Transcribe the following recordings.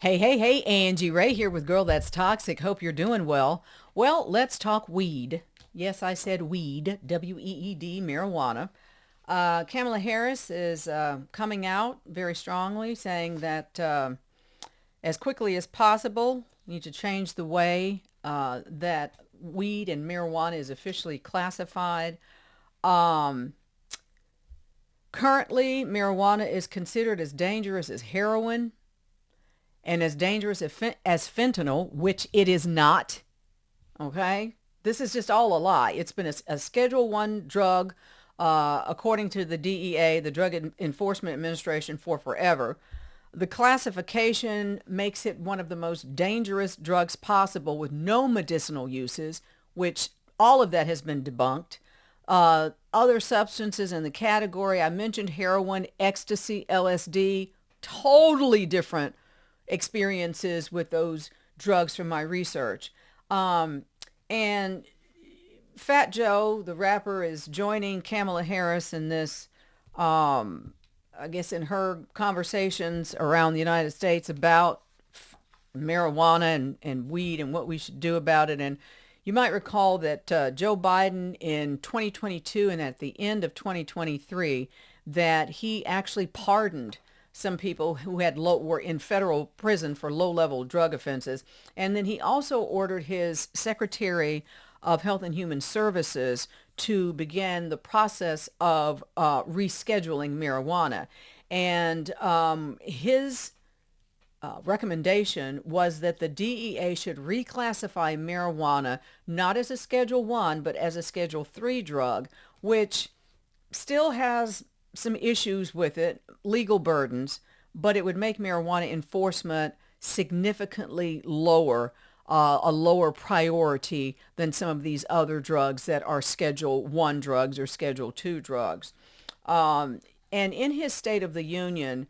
Hey, Angie Rae here with Girl That's Toxic. Hope you're doing well. Well, let's talk weed. Yes, I said weed, W-E-E-D, marijuana. Kamala Harris is coming out very strongly saying that as quickly as possible, we need to change the way that weed and marijuana is officially classified. Um, Currently, marijuana is considered as dangerous as heroin and as dangerous as fentanyl, which it is not. Okay, this is just all a lie. It's been a Schedule One drug, according to the DEA, the Drug Enforcement Administration, for forever. The classification makes it one of the most dangerous drugs possible with no medicinal uses, which all of that has been debunked. Other substances in the category, I mentioned heroin, ecstasy, LSD, totally different experiences with those drugs from my research. And Fat Joe, the rapper, is joining Kamala Harris in this, I guess, in her conversations around the United States about marijuana and weed and what we should do about it. And you might recall that Joe Biden in 2022 and at the end of 2023, that he actually pardoned some people who were in federal prison for low-level drug offenses. And then he also ordered his Secretary of Health and Human Services to begin the process of rescheduling marijuana. And his recommendation was that the DEA should reclassify marijuana not as a Schedule 1, but as a Schedule 3 drug, which still has some issues with it, legal burdens, but it would make marijuana enforcement significantly lower, a lower priority than some of these other drugs that are Schedule 1 drugs or Schedule 2 drugs. And in his State of the Union,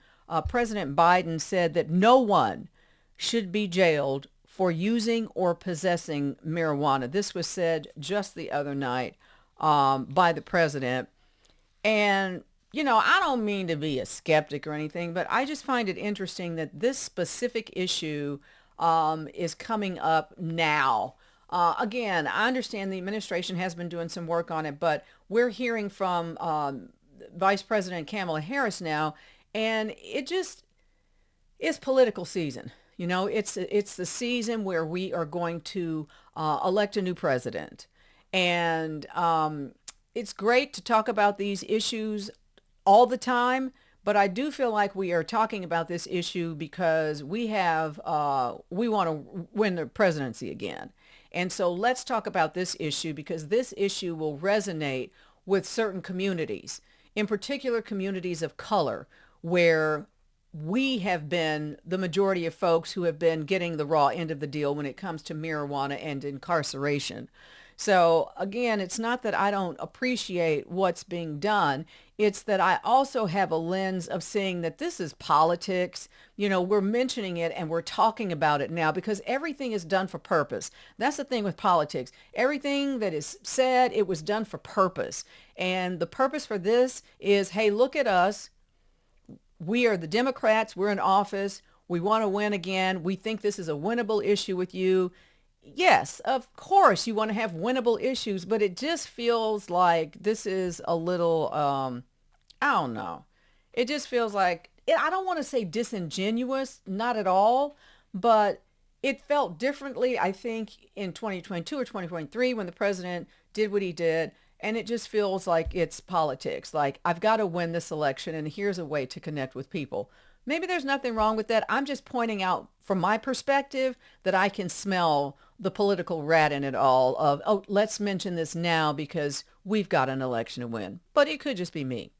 President Biden said that no one should be jailed for using or possessing marijuana. This was said just the other night by the president. And, I don't mean to be a skeptic or anything, but I just find it interesting that this specific issue is coming up now. Again, I understand the administration has been doing some work on it, but we're hearing from Vice President Kamala Harris now, and it just is political season. It's the season where we are going to elect a new president. And it's great to talk about these issues all the time, but I do feel like we are talking about this issue because we want to win the presidency again. And so let's talk about this issue because this issue will resonate with certain communities, in particular communities of color, where we have been the majority of folks who have been getting the raw end of the deal when it comes to marijuana and incarceration. So again, it's not that I don't appreciate what's being done. It's that I also have a lens of seeing that this is politics. We're mentioning it and we're talking about it now because everything is done for purpose. That's the thing with politics. Everything that is said, it was done for purpose. And the purpose for this is, hey, look at us. We are the Democrats. We're in office. We want to win again. We think this is a winnable issue with you. Yes, of course you want to have winnable issues, but it just feels like this is a little, I don't know. It just feels like, I don't want to say disingenuous, not at all, but it felt differently, I think, in 2022 or 2023 when the president did what he did. And it just feels like it's politics. Like, I've got to win this election, and here's a way to connect with people. Maybe there's nothing wrong with that. I'm just pointing out from my perspective that I can smell the political rat in it all of, oh, let's mention this now because we've got an election to win. But it could just be me.